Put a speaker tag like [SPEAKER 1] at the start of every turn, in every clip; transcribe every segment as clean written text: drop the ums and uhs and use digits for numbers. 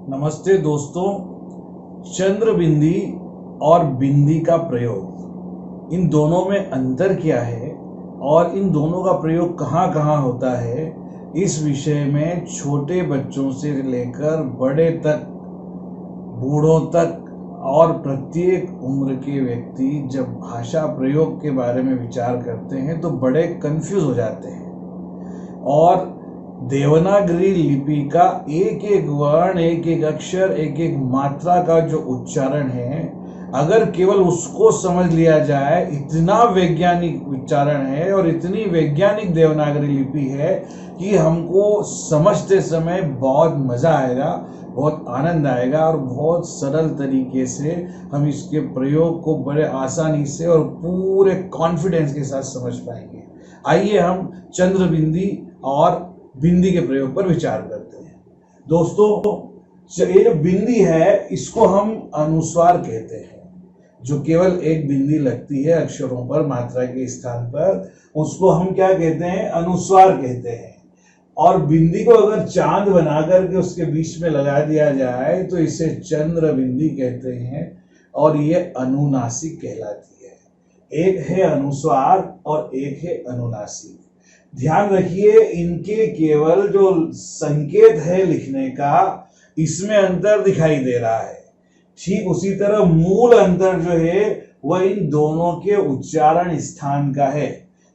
[SPEAKER 1] नमस्ते दोस्तों। चंद्र बिंदी और बिंदी का प्रयोग, इन दोनों में अंतर क्या है और इन दोनों का प्रयोग कहाँ कहाँ होता है, इस विषय में छोटे बच्चों से लेकर बड़े तक, बूढ़ों तक और प्रत्येक उम्र के व्यक्ति जब भाषा प्रयोग के बारे में विचार करते हैं तो बड़े कंफ्यूज हो जाते हैं। और देवनागरी लिपि का एक एक वर्ण, एक एक अक्षर, एक एक मात्रा का जो उच्चारण है, अगर केवल उसको समझ लिया जाए, इतना वैज्ञानिक उच्चारण है और इतनी वैज्ञानिक देवनागरी लिपि है कि हमको समझते समय बहुत मजा आएगा, बहुत आनंद आएगा और बहुत सरल तरीके से हम इसके प्रयोग को बड़े आसानी से और पूरे कॉन्फिडेंस के साथ समझ पाएंगे। आइए हम चंद्र बिंदी और बिंदी के प्रयोग पर विचार करते हैं। दोस्तों, ये जो बिंदी है इसको हम अनुस्वार कहते हैं। जो केवल एक बिंदी लगती है अक्षरों पर, मात्रा के स्थान पर, उसको हम क्या कहते हैं? अनुस्वार कहते हैं। और बिंदी को अगर चांद बना करके उसके बीच में लगा दिया जाए तो इसे चंद्र बिंदी कहते हैं और ये अनुनासिक कहलाती है। एक है अनुस्वार और एक है अनुनासिक। ध्यान रखिए, इनके केवल जो संकेत है लिखने का, इसमें अंतर दिखाई दे रहा है। ठीक उसी तरह मूल अंतर जो है वह इन दोनों के उच्चारण स्थान का है।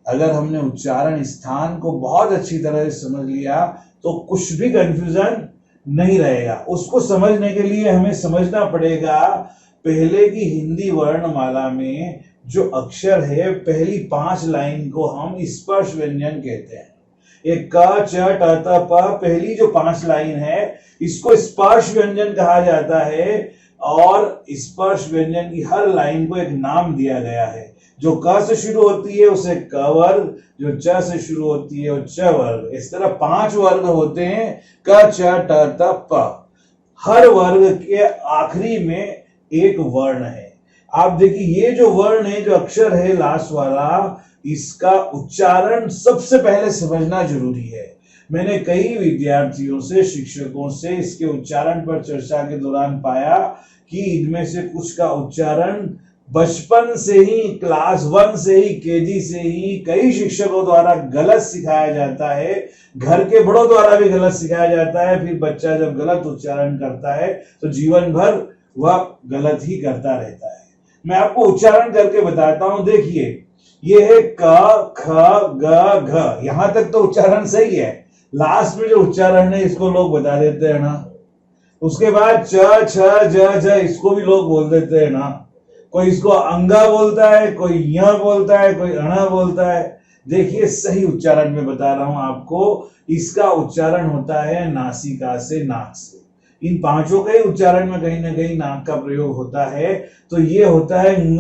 [SPEAKER 1] अगर हमने उच्चारण स्थान को बहुत अच्छी तरह से समझ लिया तो कुछ भी कंफ्यूजन नहीं रहेगा। उसको समझने के लिए हमें समझना पड़ेगा पहले की हिंदी वर्णमाला में जो अक्षर है, पहली 5 लाइन को हम स्पर्श व्यंजन कहते हैं। एक क च ट त प, पहली जो 5 लाइन है इसको स्पर्श व्यंजन कहा जाता है और स्पर्श व्यंजन की हर लाइन को एक नाम दिया गया है। जो क से शुरू होती है उसे क वर्ग, जो च से शुरू होती है वो च वर्ग। इस तरह 5 वर्ग होते हैं, क च ट त प। हर वर्ग के आखिरी में एक वर्ण है। आप देखिए, ये जो वर्ण है, जो अक्षर है लास्ट वाला, इसका उच्चारण सबसे पहले समझना जरूरी है। मैंने कई विद्यार्थियों से, शिक्षकों से इसके उच्चारण पर चर्चा के दौरान पाया कि इनमें से कुछ का उच्चारण बचपन से ही, क्लास 1 से ही, केजी से ही कई शिक्षकों द्वारा गलत सिखाया जाता है, घर के बड़ों द्वारा भी गलत सिखाया जाता है। फिर बच्चा जब गलत उच्चारण करता है तो जीवन भर वह गलत ही करता रहता है। मैं आपको उच्चारण करके बताता हूं। देखिए, ये है क ख ग घ, यहां तक तो उच्चारण सही है। लास्ट में जो उच्चारण है इसको लोग बता देते हैं ना। उसके बाद च छ ज झ, इसको भी लोग बोल देते हैं ना। कोई इसको अंगा बोलता है, कोई य बोलता है, कोई अणा बोलता है। देखिए, सही उच्चारण में बता रहा हूं आपको। इसका उच्चारण होता है नासिका से, नाक से। इन 5 के उच्चारण में कहीं ना कहीं नाक का प्रयोग होता है। तो ये होता है ङ,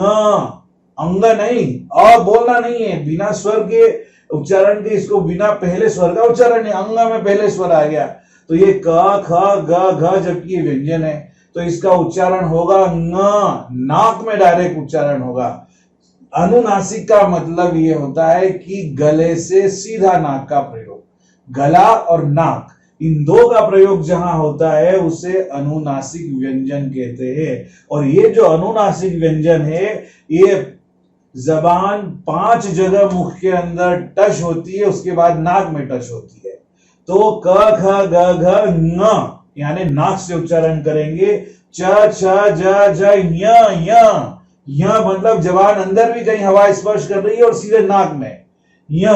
[SPEAKER 1] अंग नहीं, अ बोलना नहीं है। बिना स्वर के उच्चारण के, इसको बिना पहले स्वर का उच्चारण है। अंग में पहले स्वर आ गया तो ये क ख ग घ, जबकि ये व्यंजन है तो इसका उच्चारण होगा ङ, नाक में डायरेक्ट उच्चारण होगा। अनुनासिक का मतलब ये होता है कि गले से सीधा नाक का प्रयोग। गला और नाक, इन 2 का प्रयोग जहां होता है उसे अनुनासिक व्यंजन कहते हैं। और ये जो अनुनासिक व्यंजन है, ये जबान 5 जगह मुख के अंदर टच होती है, उसके बाद नाक में टच होती है। तो क ख ग घ ङ, यानी नाक से उच्चारण करेंगे। च छ ज झ य मतलब जबान अंदर भी कहीं हवा स्पर्श कर रही है और सीधे नाक में य।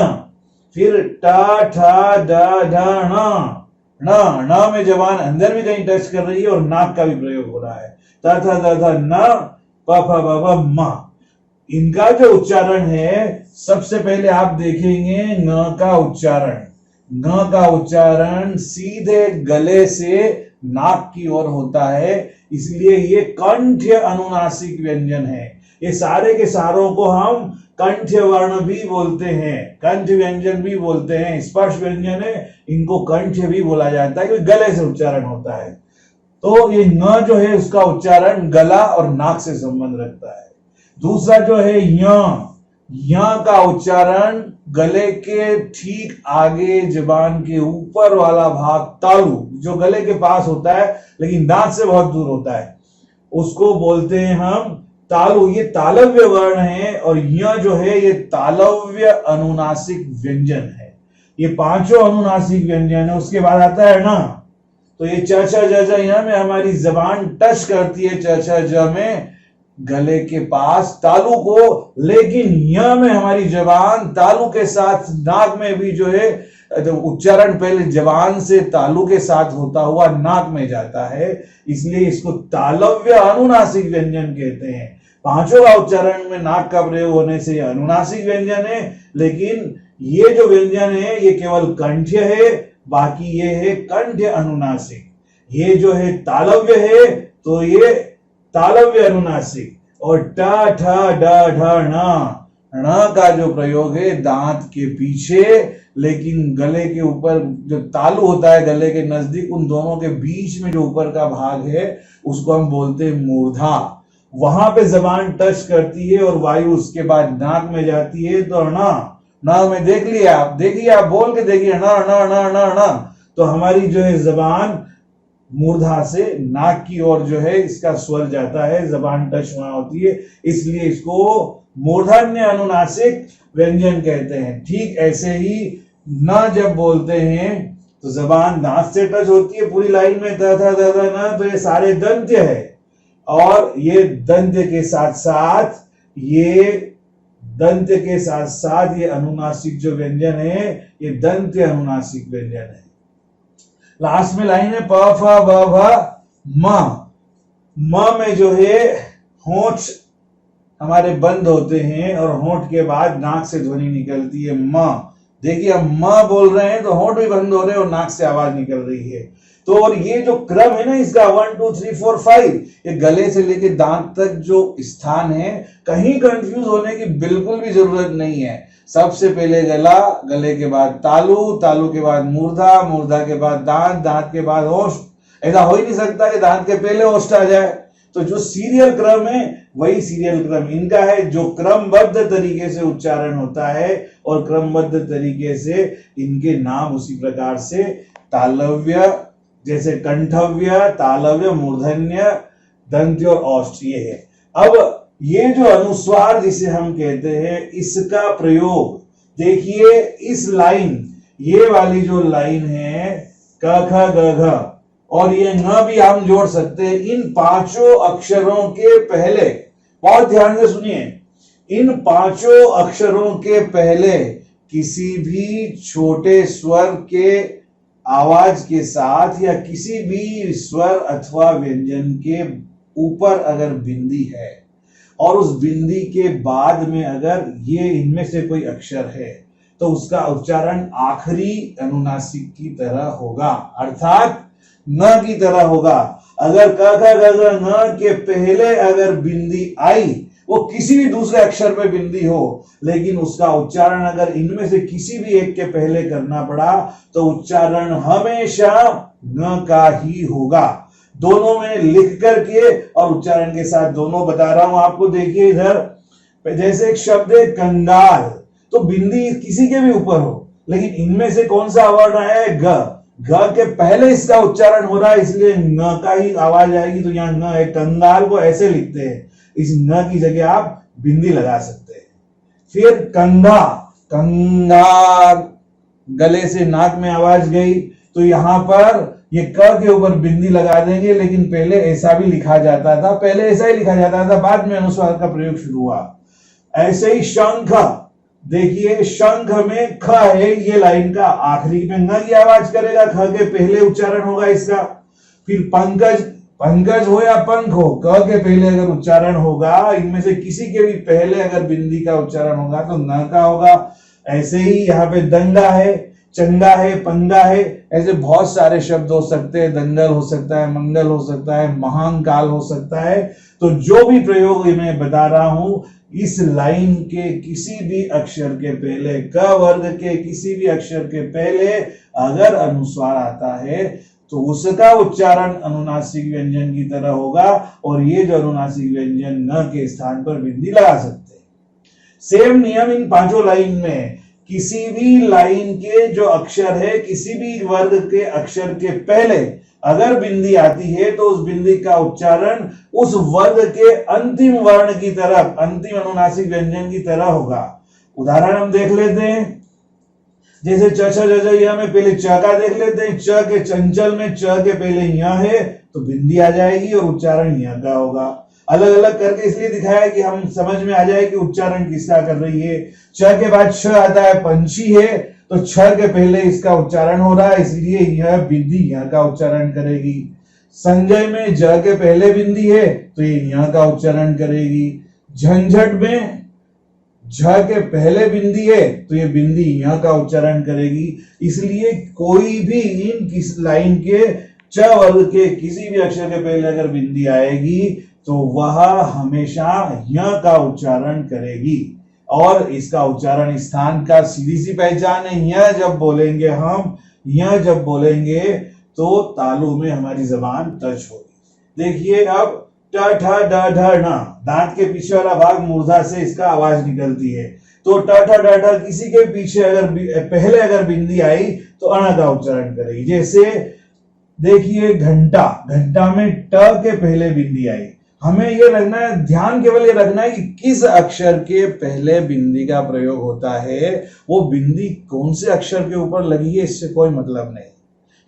[SPEAKER 1] फिर ट ठ ड ढ ण में जबान अंदर भी कहीं टच कर रही है और नाक का भी प्रयोग हो रहा है। त थ द ध न, प फ ब भ म। इनका जो उच्चारण है, सबसे पहले आप देखेंगे न का उच्चारण। न का उच्चारण सीधे गले से नाक की ओर होता है, इसलिए ये कंठ्य अनुनासिक व्यंजन है। ये सारे के सारों को हम कंठ्य वर्ण भी बोलते हैं, कंठ व्यंजन भी बोलते हैं। स्पर्श व्यंजन है, इनको कंठ्य भी बोला जाता है क्योंकि गले से उच्चारण होता है। तो ये न जो है उसका उच्चारण गला और नाक से संबंध रखता है। दूसरा जो है य का उच्चारण गले के ठीक आगे जबान के ऊपर वाला भाग तालु जो गले के पास होता है लेकिन दांत से बहुत दूर होता है, उसको बोलते हैं हम तालु। ये तालव्य वर्ण है और यह जो है ये तालव्य अनुनासिक व्यंजन है। ये पांचों अनुनासिक व्यंजन है। उसके बाद आता है ना, तो ये च छ ज ज यहाँ में हमारी जबान टच करती है च छ ज में गले के पास तालु को, लेकिन यह में हमारी जबान तालु के साथ नाक में भी जो है तो उच्चारण पहले जबान से तालु के साथ होता हुआ नाक में जाता है, इसलिए इसको तालव्य अनुनासिक व्यंजन कहते हैं। पांचों का उच्चारण में नाक का प्रयोग होने से यह अनुनासिक व्यंजन है, लेकिन ये जो व्यंजन है ये केवल कंठ्य है, बाकी ये है कंठ्य अनुनासिक। ये जो है तालव्य है तो ये तालव्य अनुनासिक। और ट ठ ड ढ ण का जो प्रयोग है दांत के पीछे, लेकिन गले के ऊपर जो तालु होता है गले के नजदीक, उन दोनों के बीच में जो ऊपर का भाग है उसको हम बोलते हैं मूर्धा। वहां पे जबान टच करती है और वायु उसके बाद नाक में जाती है, तो ना में देख लिया आप, देखिए आप बोल के देखिए ना, तो हमारी जो है जबान मूर्धा से नाक की ओर जो है इसका स्वर जाता है, जबान टच वहां होती है, इसलिए इसको मूर्धन्य अनुनासिक व्यंजन कहते हैं। ठीक ऐसे ही न जब बोलते हैं तो जबान दांत से टच होती है पूरी लाइन में त थ द ध न, तो ये सारे दंत्य है। और ये दंत्य के साथ साथ ये अनुनासिक जो व्यंजन है ये दंत्य अनुनासिक व्यंजन है। लास्ट में लाइन है प फ ब भ म में जो है होंठ हमारे बंद होते हैं और होंठ के बाद नाक से ध्वनि निकलती है म। देखिए हम म बोल रहे हैं तो होंठ भी बंद हो रहे हैं और नाक से आवाज निकल रही है। तो और ये जो क्रम है ना इसका 1 2 3 4 5, ये गले से लेके दांत तक जो स्थान है, कहीं कंफ्यूज होने की बिल्कुल भी जरूरत नहीं है। सबसे पहले गला, गले के बाद तालु, तालु के बाद मूर्धा, मूर्धा के बाद दांत, दांत के बाद ओष्ठ। ऐसा हो ही नहीं सकता कि दांत के पहले ओष्ठ आ जाए। तो जो सीरियल क्रम है वही सीरियल क्रम इनका है, जो क्रमबद्ध तरीके से उच्चारण होता है और क्रमबद्ध तरीके से इनके नाम उसी प्रकार से तालव्य, जैसे कंठव्य, तालव्य, मूर्धन्य, दंत्य और ओष्ठ ये है। अब ये जो अनुस्वार जिसे हम कहते हैं इसका प्रयोग देखिए, इस लाइन, ये वाली जो लाइन है क ख ग घ और ये न भी हम जोड़ सकते हैं। इन पांचों अक्षरों के पहले, बहुत ध्यान से सुनिए, इन पांचों अक्षरों के पहले किसी भी छोटे स्वर के आवाज के साथ या किसी भी स्वर अथवा व्यंजन के ऊपर अगर बिंदी है और उस बिंदी के बाद में अगर ये इनमें से कोई अक्षर है तो उसका उच्चारण आखिरी अनुनासिक की तरह होगा, अर्थात न की तरह होगा। अगर क ख ग घ न के पहले अगर बिंदी आई, वो किसी भी दूसरे अक्षर पे बिंदी हो, लेकिन उसका उच्चारण अगर इनमें से किसी भी एक के पहले करना पड़ा तो उच्चारण हमेशा न का ही होगा। दोनों में लिख करके और उच्चारण के साथ दोनों बता रहा हूं आपको। देखिए इधर, जैसे एक शब्द है कंगाल, तो बिंदी किसी के भी ऊपर हो, लेकिन इनमें से कौन सा वर्ण आया है? ग। घ के पहले इसका उच्चारण हो रहा है, इसलिए न का ही आवाज आएगी, तो यहाँ न है। कंगाल को ऐसे लिखते हैं, इस न की जगह आप बिंदी लगा सकते हैं। फिर कंधा, कंगा, गले से नाक में आवाज गई तो यहां पर ये क के ऊपर बिंदी लगा देंगे, लेकिन पहले ऐसा भी लिखा जाता था, पहले ऐसा ही लिखा जाता था, बाद में अनुस्वार का प्रयोग शुरू हुआ। ऐसे ही शंख, देखिए शंख में ख है, ये लाइन का आखिरी में न की आवाज करेगा, ख के पहले उच्चारण होगा इसका। फिर पंकज, पंकज हो या पंख हो, क के पहले अगर उच्चारण होगा, इनमें से किसी के भी पहले अगर बिंदी का उच्चारण होगा तो न का होगा। ऐसे ही यहाँ पे दंगा है, चंगा है, पंगा है, ऐसे बहुत सारे शब्द हो सकते हैं। दंगल हो सकता है, मंगल हो सकता है, महाकाल हो सकता है। तो जो भी प्रयोग मैं बता रहा हूं, इस लाइन के किसी भी अक्षर के पहले, क वर्ग के किसी भी अक्षर के पहले अगर अनुस्वार आता है तो उसका उच्चारण अनुनासिक व्यंजन की तरह होगा, और ये जो अनुनासिक व्यंजन न के स्थान पर बिंदी लगा सकते हैं। सेम नियम इन पांचों लाइन में, किसी भी लाइन के जो अक्षर है, किसी भी वर्ग के अक्षर के पहले अगर बिंदी आती है तो उस बिंदी का उच्चारण उस वर्ग के अंतिम वर्ण की तरफ, अंतिम अनुनासिक व्यंजन की तरह होगा। उदाहरण हम देख लेते हैं, जैसे च छ ज ज य में पहले च का देख लेते हैं। च के चंचल में च के पहले य है तो बिंदी आ जाएगी और उच्चारण य का होगा। अलग अलग करके इसलिए दिखाया कि हम समझ में आ जाए कि उच्चारण किसका कर रही है। च के बाद छ आता है, पंछी है, तो छ के पहले इसका उच्चारण हो रहा है, इसलिए यह बिंदी य का उच्चारण करेगी। संजय में ज के पहले बिंदी है तो ये य का उच्चारण करेगी। झंझट में झ के पहले बिंदी है तो ये बिंदी य का उच्चारण करेगी। इसलिए कोई भी इन किस लाइन के च वर्ग के किसी भी अक्षर के पहले अगर बिंदी आएगी तो वह हमेशा य का उच्चारण करेगी। और इसका उच्चारण स्थान का सीधी सी पहचान है। य जब बोलेंगे हम, य जब बोलेंगे तो तालु में हमारी जबान टच होगी। देखिए अब ट ठ ड ढ ण, दांत के पीछे वाला भाग मूर्धा से इसका आवाज निकलती है। तो ट ठ ड ढ किसी के पीछे अगर पहले अगर बिंदी आई तो अण का उच्चारण करेगी। जैसे देखिए घंटा, घंटा में ट के पहले बिंदी आई। हमें ये रखना है, ध्यान केवल ये रखना है कि किस अक्षर के पहले बिंदी का प्रयोग होता है, वो बिंदी कौन से अक्षर के ऊपर लगी है इससे कोई मतलब नहीं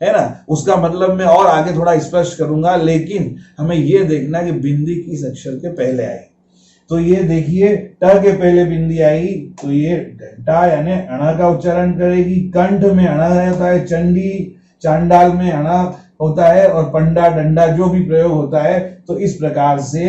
[SPEAKER 1] है ना। उसका मतलब मैं और आगे थोड़ा स्पष्ट करूंगा, लेकिन हमें यह देखना है कि बिंदी किस अक्षर के पहले आई। तो ये देखिए ट के पहले बिंदी आई तो ये घंटा यानी अणा का उच्चारण करेगी। कंठ में अणा रहता है, चंडी चांडाल में अणा होता है, और पंडा डंडा जो भी प्रयोग होता है। तो इस प्रकार से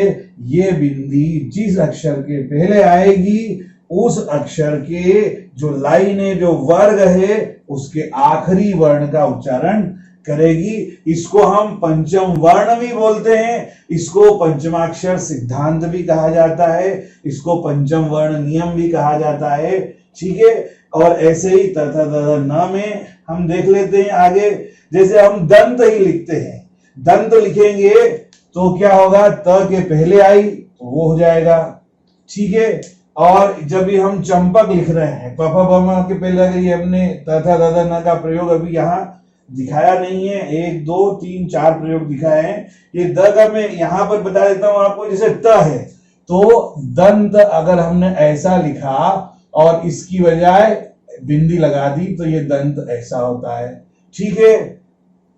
[SPEAKER 1] ये बिंदी जिस अक्षर के पहले आएगी उस अक्षर के जो लाइन है, जो वर्ग है, उसके आखिरी वर्ण का उच्चारण करेगी। इसको हम पंचम वर्ण भी बोलते हैं, इसको पंचमाक्षर सिद्धांत भी कहा जाता है, इसको पंचम वर्ण नियम भी कहा जाता है। ठीक है। और ऐसे ही तथा तथा न में हम देख लेते हैं आगे। जैसे हम दंत ही लिखते हैं, दंत लिखेंगे तो क्या होगा, त के पहले आई तो वो हो जाएगा। ठीक है। और जब भी हम चंपक लिख रहे हैं, प फ ब म के पहले अगर ये हमने तथा तथा न का प्रयोग अभी यहाँ दिखाया नहीं है, 1 2 3 4 प्रयोग दिखाए हैं। ये द का मैं यहाँ पर बता देता हूं आपको। जैसे त है तो दंत अगर हमने ऐसा लिखा और इसकी बजाय बिंदी लगा दी तो ये दंत ऐसा होता है। ठीक है।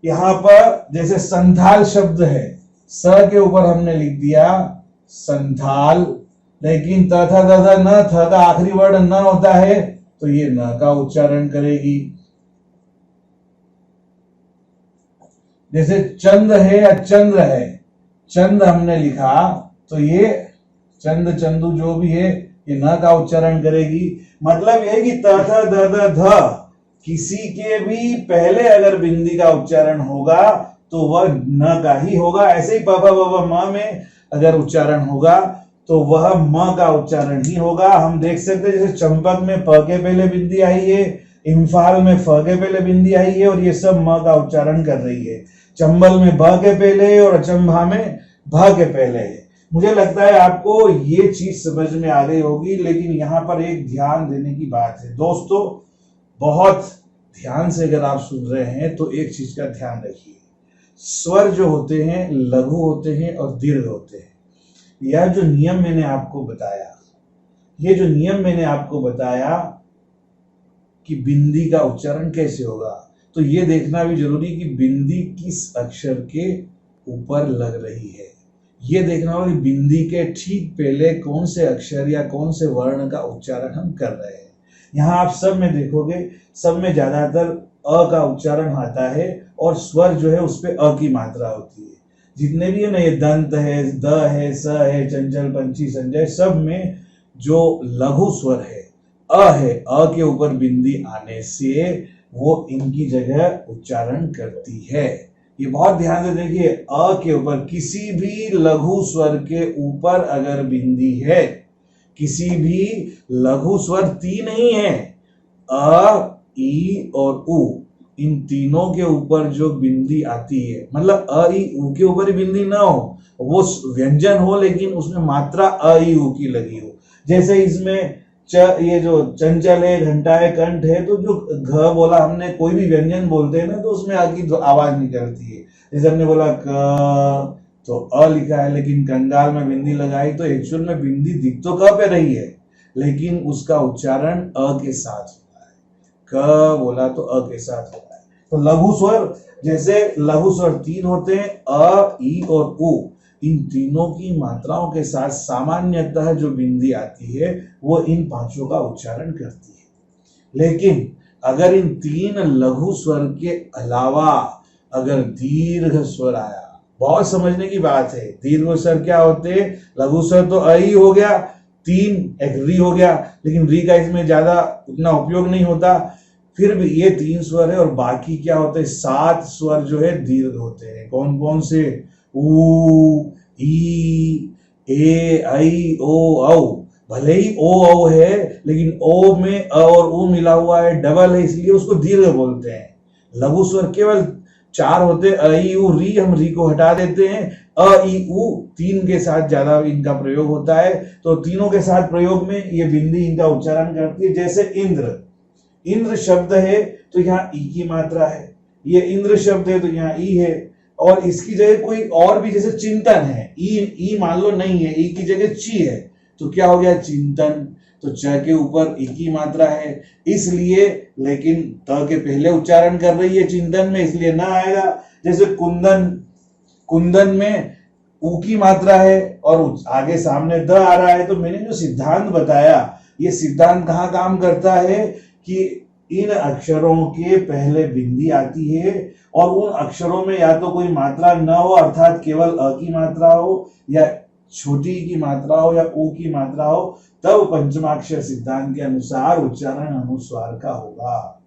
[SPEAKER 1] यहाँ पर जैसे संथाल शब्द है, स के ऊपर हमने लिख दिया संथाल, लेकिन तथा तथा न, थ का आखिरी वर्ड न होता है तो ये न का उच्चारण करेगी। जैसे चंद है या चंद्र है, चंद हमने लिखा तो ये चंद चंदू जो भी है ये न का उच्चारण करेगी। मतलब यह कि त थ द द ध किसी के भी पहले अगर बिंदी का उच्चारण होगा तो वह न का ही होगा। ऐसे ही प फ ब म में अगर उच्चारण होगा तो वह म का उच्चारण ही होगा। हम देख सकते हैं जैसे चंपक में प के पहले बिंदी आई है, इम्फाल में फ के पहले बिंदी आई है और ये सब म का उच्चारण कर रही है। चंबल में भ के पहले है और अचंभा में भ के पहले है। मुझे लगता है आपको ये चीज समझ में आ गई होगी, लेकिन यहाँ पर एक ध्यान देने की बात है दोस्तों, बहुत ध्यान से अगर आप सुन रहे हैं तो एक चीज का ध्यान रखिए। स्वर जो होते हैं लघु होते हैं और दीर्घ होते हैं। यह जो नियम मैंने आपको बताया, ये जो नियम मैंने आपको बताया कि बिंदी का उच्चारण कैसे होगा, तो ये देखना भी जरूरी कि बिंदी किस अक्षर के ऊपर लग रही है। ये देखना होगा कि बिंदी के ठीक पहले कौन से अक्षर या कौन से वर्ण का उच्चारण हम कर रहे हैं। यहाँ आप सब में देखोगे, सब में ज्यादातर अ का उच्चारण आता है और स्वर जो है उस पे अ की मात्रा होती है। जितने भी है ना, ये दंत है, द है, स है, चंचल, पंछी, संजय, सब में जो लघु स्वर है अ के ऊपर बिंदी आने से वो इनकी जगह उच्चारण करती है। ये बहुत ध्यान से देखिए, अ के ऊपर किसी भी लघु स्वर के ऊपर अगर बिंदी है, किसी भी लघु स्वर तीन ही है, अ, ई और उ, इन तीनों के ऊपर जो बिंदी आती है, मतलब अ ई उ के ऊपर ही बिंदी ना हो, वो व्यंजन हो लेकिन उसमें मात्रा अ ई उ की लगी हो। जैसे इसमें ये जो चंचल है, घंटा है, कंठ है, तो जो घ बोला हमने, कोई भी व्यंजन बोलते हैं ना तो उसमें आगे आवाज निकलती है। जैसे हमने बोला क, तो अ लिखा है, लेकिन कंगाल में बिंदी लगाई तो एक्चुअल में बिंदी दिख तो क पे रही है, लेकिन उसका उच्चारण अ के साथ होता है। क बोला तो अ के साथ होता है। तो लघु स्वर, जैसे लघु स्वर 3 होते हैं, अ, ई और उ। इन तीनों की मात्राओं के साथ सामान्यतः जो बिंदी आती है वो इन पांचों का उच्चारण करती है। लेकिन अगर इन 3 लघु स्वर के अलावा अगर दीर्घ स्वर आया, बहुत समझने की बात है। दीर्घ स्वर क्या होते हैं? लघु स्वर तो अ ही हो गया, 3 एक री हो गया, लेकिन री का इसमें ज्यादा उतना उपयोग नहीं होता। फिर भी ये 3 स्वर है और बाकी क्या होते हैं? 7 स्वर जो है दीर्घ होते हैं। कौन कौन से? ऊ, ई, ए, ऐ, ओ, औ। भले ही ओ औ है, लेकिन ओ में अ और उ मिला हुआ है, डबल है, इसलिए उसको दीर्घ बोलते हैं। लघु स्वर केवल 4 होते हैं, अ, ई, उ, री। हम री को हटा देते हैं, अ, ई, उ। 3 के साथ ज्यादा इनका प्रयोग होता है, तो तीनों के साथ प्रयोग में ये बिंदी इनका उच्चारण करती है। जैसे इंद्र, इंद्र शब्द है तो यहाँ ई की मात्रा है, ये इंद्र शब्द है तो यहाँ ई है, और इसकी जगह कोई और भी, जैसे चिंतन है, ई मान लो नहीं है, ई की जगह ची है, तो क्या हो गया? चिंतन। तो च के ऊपर ई की मात्रा है, इसलिए, लेकिन त के पहले उच्चारण कर रही है चिंतन में, इसलिए ना आएगा। जैसे कुंदन, कुंदन में ऊ की मात्रा है और आगे सामने द आ रहा है। तो मैंने जो सिद्धांत बताया, ये सिद्धांत कहाँ काम करता है कि इन अक्षरों के पहले बिंदी आती है और उन अक्षरों में या तो कोई मात्रा न हो, अर्थात केवल अ की मात्रा हो, या छोटी की मात्रा हो, या ऊ की मात्रा हो, तब पंचमाक्षर सिद्धांत के अनुसार उच्चारण अनुस्वार का होगा।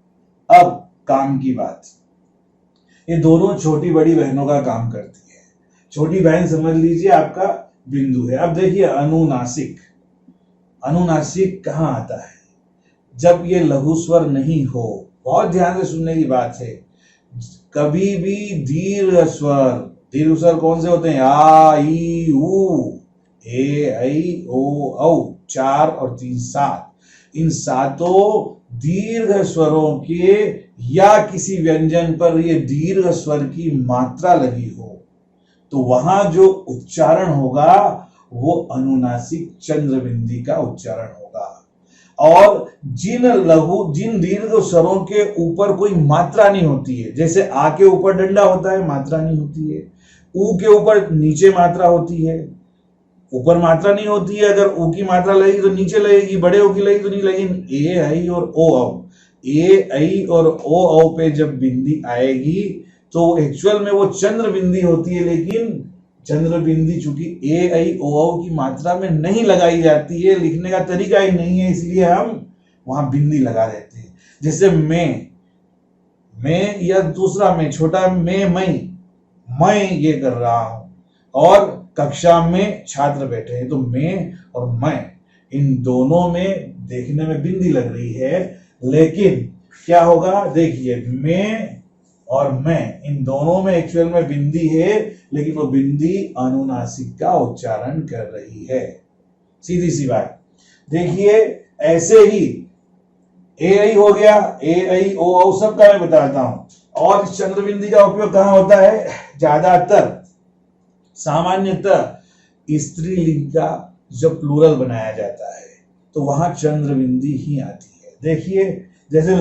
[SPEAKER 1] अब काम की बात, ये दोनों छोटी बड़ी बहनों का काम करती है। छोटी बहन समझ लीजिए आपका बिंदु है। अब देखिए अनुनासिक, अनुनासिक कहाँ आता है? जब ये लघु स्वर नहीं हो, बहुत ध्यान से सुनने की बात है। कभी भी दीर्घ स्वर, दीर्घ स्वर कौन से होते हैं? आ, ई, उ, ए, ऐ, ओ, औ। 4 और 3 7। इन सातों दीर्घ स्वरों के या किसी व्यंजन पर ये दीर्घ स्वर की मात्रा लगी हो, तो वहां जो उच्चारण होगा वो अनुनासिक चंद्र बिंदी का उच्चारण होगा। और जिन दीर्घ स्वरों के ऊपर कोई मात्रा नहीं होती है, जैसे आ के ऊपर डंडा होता है, मात्रा नहीं होती है। ऊ के ऊपर नीचे मात्रा होती है, ऊपर मात्रा नहीं होती है। अगर ऊ की मात्रा लगेगी तो नीचे लगेगी, बड़े ओ की लगेगी तो नहीं लगेगी। ए, ऐ और ओ, औ। ए, ऐ और ओ, औ पे जब बिंदी आएगी तो एक्चुअल में वो चंद्र बिंदी होती है, लेकिन चंद्र बिंदी चूंकि ए, ऐ, ओ, औ की मात्रा में नहीं लगाई जाती है, लिखने का तरीका ही नहीं है, इसलिए हम वहां बिंदी लगा देते हैं। जैसे मैं या दूसरा में, छोटा मैं ये कर रहा हूं, और कक्षा में छात्र बैठे हैं, तो मैं और मैं, इन दोनों में देखने में बिंदी लग रही है, लेकिन क्या होगा? देखिए, मैं और मैं, इन दोनों में एक्चुअल में बिंदी है, लेकिन वो बिंदी अनुनासिक का उच्चारण कर रही है। सीधी सी बात। देखिए, ऐसे ही ए, ऐ हो गया, ए, ऐ, ओ, औ सबका मैं बताता हूं। और इस चंद्र बिंदी का उपयोग कहां होता है? ज्यादातर, सामान्यतः स्त्रीलिंग का जब प्लूरल बनाया जाता है तो वहां चंद्र बिंदी ही आती है। देखिए, जैसे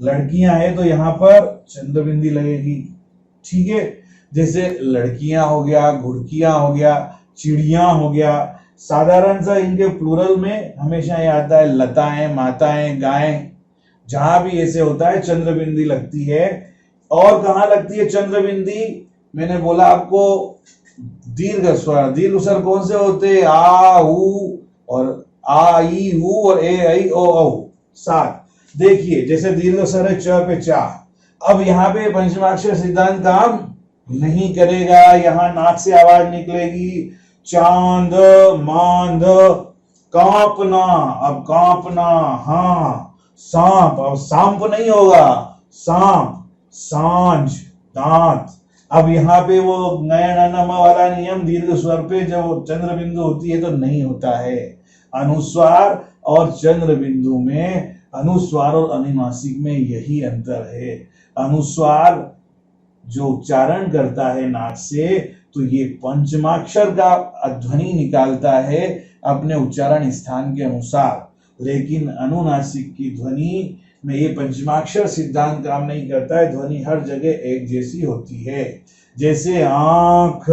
[SPEAKER 1] लड़कियां है तो यहां पर चंद्र बिंदी लगेगी, ठीक है। जैसे लड़कियां हो गया, घुड़कियां हो गया, चिड़िया हो गया, साधारण सा इनके प्लूरल में हमेशा ये आता है लताएं, माताएं, गायें। जहां भी ऐसे होता है चंद्र बिंदी लगती है। और कहां लगती है चंद्र बिंदी? मैंने बोला आपको, दीर्घ स्वर कौन से होते हैं? आ, उ और आ, ई, उ और ए, ऐ, ओ, औ। 7। देखिए, जैसे दीर्घ स्वर है च पे चा। अब यहाँ पे पंचमाक्षर सिद्धांत काम नहीं करेगा, यहाँ नाक से आवाज निकलेगी। चांद, मांद, कांपना, अब कांपना, हाँ। सांप, अब सांप नहीं होगा, सांप। सांझ, दांत। अब यहाँ पे वो नया वाला नियम, दीर्घ स्वर पे जब चंद्र बिंदु होती है तो नहीं होता है। अनुस्वार और चंद्र बिंदु में, अनुस्वार और अनुनासिक में यही अंतर है। अनुस्वार जो उच्चारण करता है नाक से, तो ये पंचमाक्षर का ध्वनि निकालता है अपने उच्चारण स्थान के अनुसार, लेकिन अनुनासिक की ध्वनि में ये पंचमाक्षर सिद्धांत काम नहीं करता है। ध्वनि हर जगह एक जैसी होती है। जैसे आंख,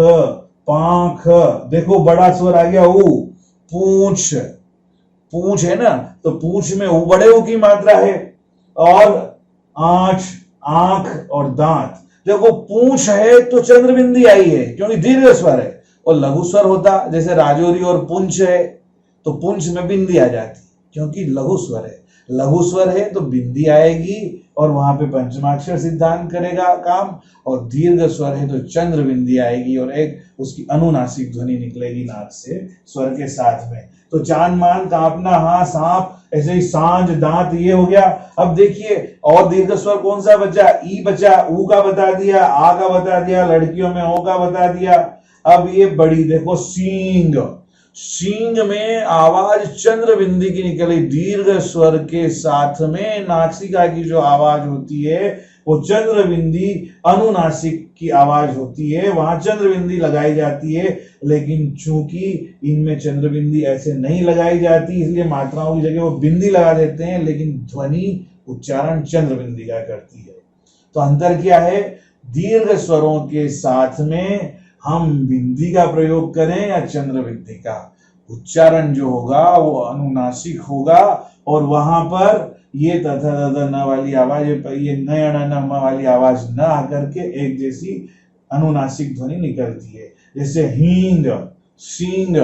[SPEAKER 1] पांख, देखो बड़ा स्वर आ गया ऊ, पूंछ, पूंछ है ना, तो पूंछ में ऊ बड़े ऊ की मात्रा है। और आंख, आंख और दांत, देखो पूंछ है तो चंद्रबिंदी आई है क्योंकि दीर्घ स्वर है, और लघु स्वर होता जैसे राजौरी और पुंछ है तो पुंछ में बिंदी आ जाती क्योंकि लघु स्वर है। लघु स्वर है तो बिंदी आएगी और वहां पे पंचमाक्षर सिद्धांत करेगा काम, और दीर्घ स्वर है तो चंद्र बिंदी आएगी और एक उसकी अनुनासिक ध्वनि निकलेगी नाक से स्वर के साथ में। तो चांद मान, कांपना, हाँ, सांप, ऐसे ही सांझ, दांत, ये हो गया। अब देखिए और दीर्घ स्वर कौन सा बचा, ई बचा, ऊ का बता दिया, आ का बता दिया, लड़कियों में ओ का बता दिया। अब ये बड़ी देखो सींग, सींग में आवाज चंद्र बिंदी की निकली, दीर्घ स्वर के साथ में नासिका की जो आवाज होती है वो चंद्र बिंदी अनुनासिक की आवाज होती है, वहां चंद्र बिंदी लगाई जाती है। लेकिन चूंकि इनमें चंद्र बिंदी ऐसे नहीं लगाई जाती, इसलिए मात्राओं की जगह वो बिंदी लगा देते हैं, लेकिन ध्वनि उच्चारण चंद्र बिंदी का करती है। तो अंतर क्या है, दीर्घ स्वरों के साथ में हम बिंदी का प्रयोग करें या चंद्र बिंदी का, उच्चारण जो होगा वो अनुनासिक होगा, और वहां पर ये तथा तथा न वाली आवाज, ये न न वाली आवाज न आकर के एक जैसी अनुनासिक ध्वनि निकलती है। जैसे हींद, सींग,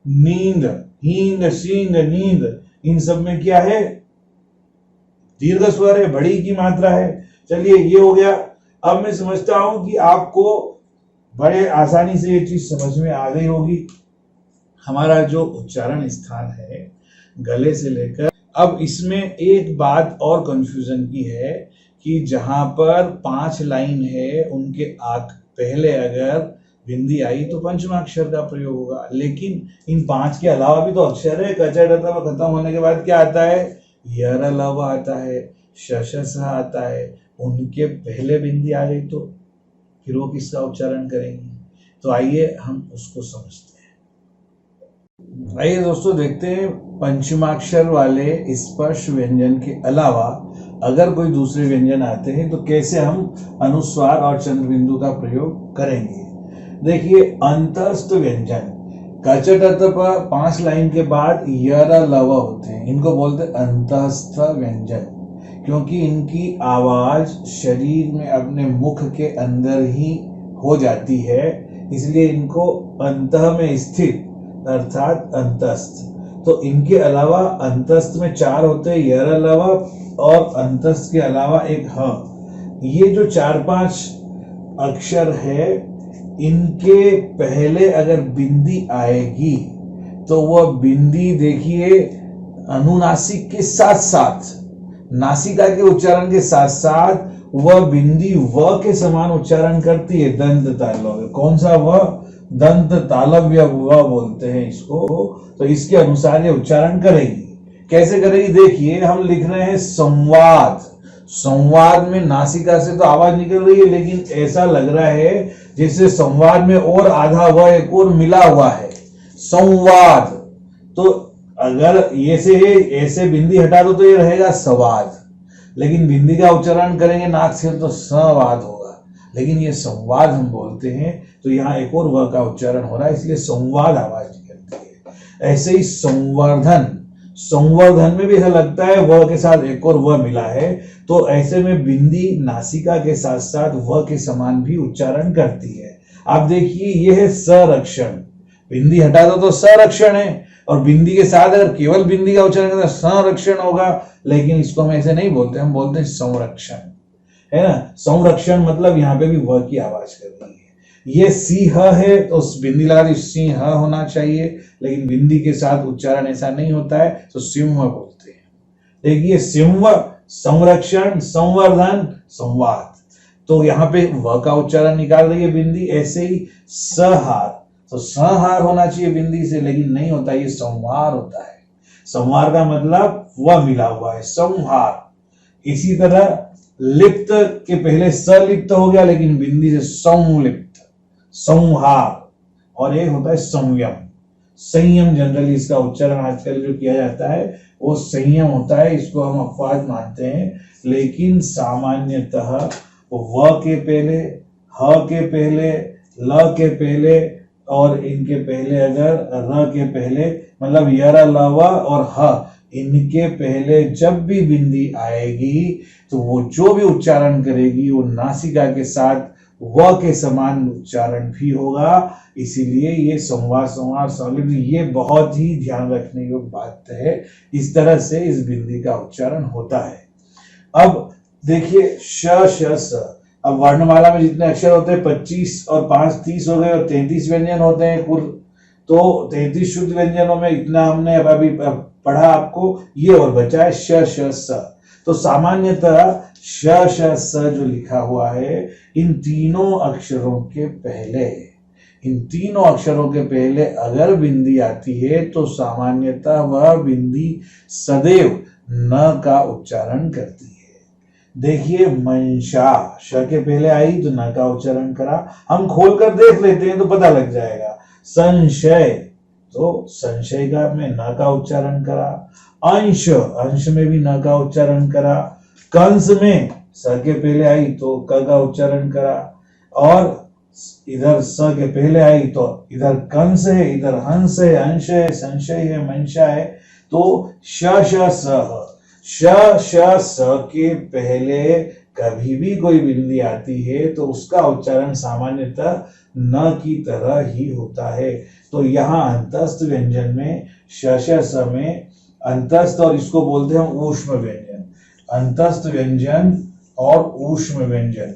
[SPEAKER 1] नींद, हींद, सींग, नींद, इन सब में क्या है, दीर्घ स्वर है, बड़ी की मात्रा है। चलिए ये हो गया। अब मैं समझता हूं कि आपको बड़े आसानी से ये चीज समझ में आ गई होगी। हमारा जो उच्चारण स्थान है गले से लेकर, अब इसमें एक बात और कंफ्यूजन की है कि जहां पर 5 लाइन है उनके पहले अगर बिंदी आई तो पंचमाक्षर का प्रयोग होगा, लेकिन इन 5 के अलावा भी तो अक्षर है। कचड़ता खत्म होने के बाद क्या आता है, यर लव आता है, शश आता है, उनके पहले बिंदी आ गई तो फिर वो किसका उच्चारण करेंगे। तो आइए हम उसको समझते हैं। आइए दोस्तों देखते हैं पंचमाक्षर वाले स्पर्श व्यंजन के अलावा अगर कोई दूसरे व्यंजन आते हैं तो कैसे हम अनुस्वार और चंद्र बिंदु का प्रयोग करेंगे। देखिए अंतस्थ व्यंजन, कचट 5 लाइन के बाद यर लव होते हैं, इनको बोलते हैं अंतस्थ व्यंजन, क्योंकि इनकी आवाज शरीर में अपने मुख के अंदर ही हो जाती है, इसलिए इनको अंतः में स्थित अर्थात अंतस्थ। तो इनके अलावा अंतस्थ में 4 होते हैं, यर लव और अंतस्थ के अलावा एक ह। ये जो 4-5 अक्षर है इनके पहले अगर बिंदी आएगी तो वह बिंदी देखिए अनुनासिक के साथ साथ, नासिका के उच्चारण के साथ साथ वह बिंदी व के समान उच्चारण करती है, दंत तालव्य। कौन सा व, दंत तालव्य व बोलते हैं इसको। तो इसके अनुसार ये उच्चारण करेगी। कैसे करेगी, देखिए हम लिख रहे हैं संवाद। संवाद में नासिका से तो आवाज निकल रही है, लेकिन ऐसा लग रहा है जैसे संवाद में और आधा व एक और मिला हुआ है, संवाद। तो अगर ये से ऐसे बिंदी हटा दो तो ये रहेगा सवाद, लेकिन बिंदी का उच्चारण करेंगे नाक से तो संवाद होगा, लेकिन ये संवाद हम बोलते हैं तो यहाँ एक और व का उच्चारण हो रहा है, इसलिए संवाद आवाज निकलती है। ऐसे ही संवर्धन, संवर्धन में भी ऐसा लगता है व के साथ एक और व मिला है, तो ऐसे में बिंदी नासिका के साथ साथ व के समान भी उच्चारण करती है। आप देखिए ये है संरक्षण, बिंदी हटा दो तो संरक्षण है, और बिंदी के साथ अगर केवल बिंदी का उच्चारण करें तो संरक्षण होगा, लेकिन इसको हम ऐसे नहीं बोलते, हम बोलते हैं संरक्षण, है ना। संरक्षण मतलब यहाँ पे भी व की आवाज कर रही है। ये सिंह है तो बिंदी लगा दी, सिंह होना चाहिए, लेकिन बिंदी के साथ उच्चारण ऐसा नहीं होता है तो सिंह बोलते हैं। देखिए सिंह, संरक्षण, संवर्धन, संवाद, तो यहाँ पे व का उच्चारण निकाल रही है बिंदी। ऐसे ही सहार, तो संहार होना चाहिए बिंदी से, लेकिन नहीं होता, ये संवार होता है। संहार का मतलब वह मिला हुआ है, संहार। इसी तरह लिप्त के पहले सलिप्त हो गया, लेकिन बिंदी से संलिप्त, संहार। और एक होता है संयम। संयम जनरली इसका उच्चारण आजकल जो किया जाता है वो संयम होता है, इसको हम अपवाद मानते हैं। लेकिन सामान्यतः व के पहले, ह के पहले, ल के पहले और इनके पहले अगर र के पहले, मतलब यर, लव और ह, इनके पहले जब भी बिंदी आएगी तो वो जो भी उच्चारण करेगी वो नासिका के साथ व के समान उच्चारण भी होगा। इसीलिए ये संवार, संवार, संलिप्त, ये बहुत ही ध्यान रखने की बात है। इस तरह से इस बिंदी का उच्चारण होता है। अब देखिए श, श, स। अब वर्णमाला में जितने अक्षर होते हैं 25 और 5 30 हो गए, और 33 व्यंजन होते हैं कुल। तो 33 शुद्ध व्यंजनों में इतना हमने अभी पढ़ा आपको, ये और बचा है श, श, स। तो सामान्यतः श, श, स जो लिखा हुआ है, इन तीनों अक्षरों के पहले, इन तीनों अक्षरों के पहले अगर बिंदी आती है तो सामान्यतः वह बिंदी सदैव न का उच्चारण करती है। देखिए मंशा, श के पहले आई तो न का उच्चारण करा। हम खोलकर देख लेते हैं तो पता लग जाएगा। संशय, तो संशय का में न का उच्चारण करा। अंश, अंश में भी न का उच्चारण करा। कंस में स के पहले आई तो क का उच्चारण करा, और इधर स के पहले आई तो इधर कंस है, इधर हंस है, अंश है, संशय है, मंशा है। तो श, श, स, श, श, स के पहले कभी भी कोई बिंदी आती है तो उसका उच्चारण सामान्यतः न की तरह ही होता है। तो यहाँ अंतस्थ व्यंजन में श, श, स में अंतस्थ, और इसको बोलते हैं ऊष्म व्यंजन। अंतस्थ व्यंजन और ऊष्म व्यंजन,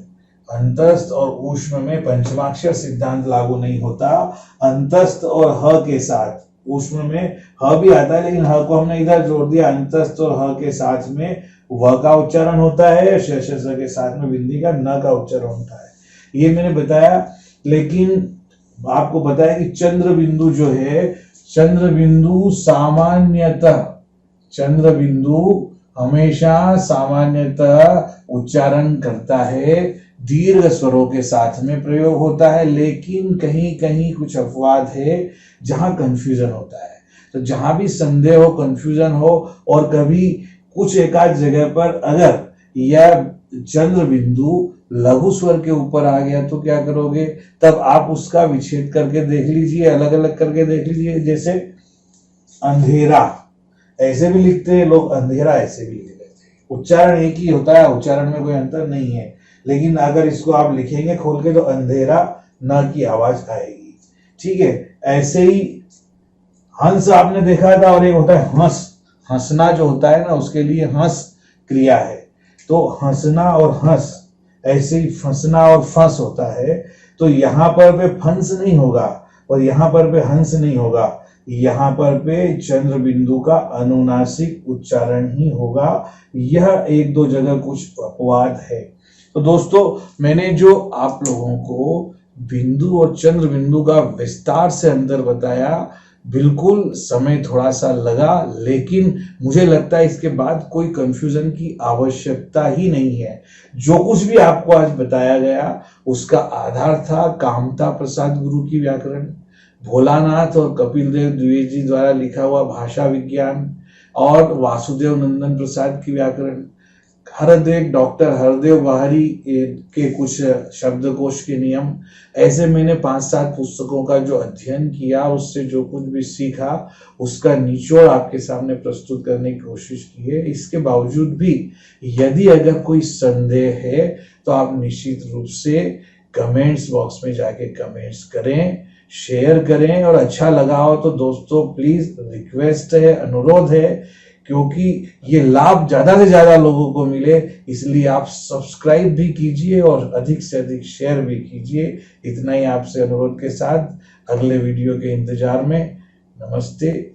[SPEAKER 1] अंतस्थ और ऊष्म में पंचमाक्षर सिद्धांत लागू नहीं होता। अंतस्थ और ह के साथ, ऊष्म में ह भी आता है लेकिन ह को हमने इधर जोड़ दिया, अंतस्थ और ह के साथ में व का उच्चारण होता है, श, श, स के साथ में बिंदी का न का उच्चारण होता है। ये मैंने बताया। लेकिन आपको पता है कि चंद्र बिंदु जो है, चंद्र बिंदु सामान्यतः, चंद्र बिंदु हमेशा सामान्यतः उच्चारण करता है, दीर्घ स्वरों के साथ में प्रयोग होता है। लेकिन कहीं कहीं कुछ अपवाद है जहां कंफ्यूजन होता है। तो जहां भी संदेह हो, कंफ्यूजन हो, और कभी कुछ एकाध जगह पर अगर यह चंद्र बिंदु लघु स्वर के ऊपर आ गया तो क्या करोगे, तब आप उसका विच्छेद करके देख लीजिए, अलग अलग करके देख लीजिए। जैसे अंधेरा ऐसे भी लिखते हैं लोग, अंधेरा ऐसे भी लिख लेते हैं। उच्चारण एक ही होता है, उच्चारण में कोई अंतर नहीं है। लेकिन अगर इसको आप लिखेंगे खोल के तो अंधेरा न की आवाज आएगी। ठीक है, ऐसे ही हंस आपने देखा था, और एक होता है हंस। हंसना जो होता है ना, उसके लिए हंस क्रिया है। तो हंसना और हंस, ऐसे ही फंसना और फंस होता है। तो यहाँ पर पे फंस नहीं होगा और यहाँ पर पे हंस नहीं होगा, यहाँ पर पे चंद्र बिंदु का अनुनासिक उच्चारण ही होगा। यह एक दो जगह कुछ अपवाद है। तो दोस्तों, मैंने जो आप लोगों को बिंदु और चंद्र बिंदु का विस्तार से अंतर बताया, बिल्कुल समय थोड़ा सा लगा, लेकिन मुझे लगता है इसके बाद कोई कंफ्यूजन की आवश्यकता ही नहीं है। जो कुछ भी आपको आज बताया गया उसका आधार था कामता प्रसाद गुरु की व्याकरण, भोलानाथ और कपिल देव द्विवेदी जी द्वारा लिखा हुआ भाषा विज्ञान, और वासुदेव नंदन प्रसाद की व्याकरण, हरदेव डॉक्टर हरदेव बाहरी के कुछ शब्दकोश के नियम। ऐसे मैंने 5-7 पुस्तकों का जो अध्ययन किया, उससे जो कुछ भी सीखा उसका निचोड़ आपके सामने प्रस्तुत करने की कोशिश की है। इसके बावजूद भी यदि अगर कोई संदेह है तो आप निश्चित रूप से कमेंट्स बॉक्स में जाके कमेंट्स करें, शेयर करें, और अच्छा लगा हो तो दोस्तों प्लीज रिक्वेस्ट है, अनुरोध है, क्योंकि ये लाभ ज्यादा से ज्यादा लोगों को मिले, इसलिए आप सब्सक्राइब भी कीजिए और अधिक से अधिक शेयर भी कीजिए। इतना ही आपसे अनुरोध के साथ अगले वीडियो के इंतजार में। नमस्ते।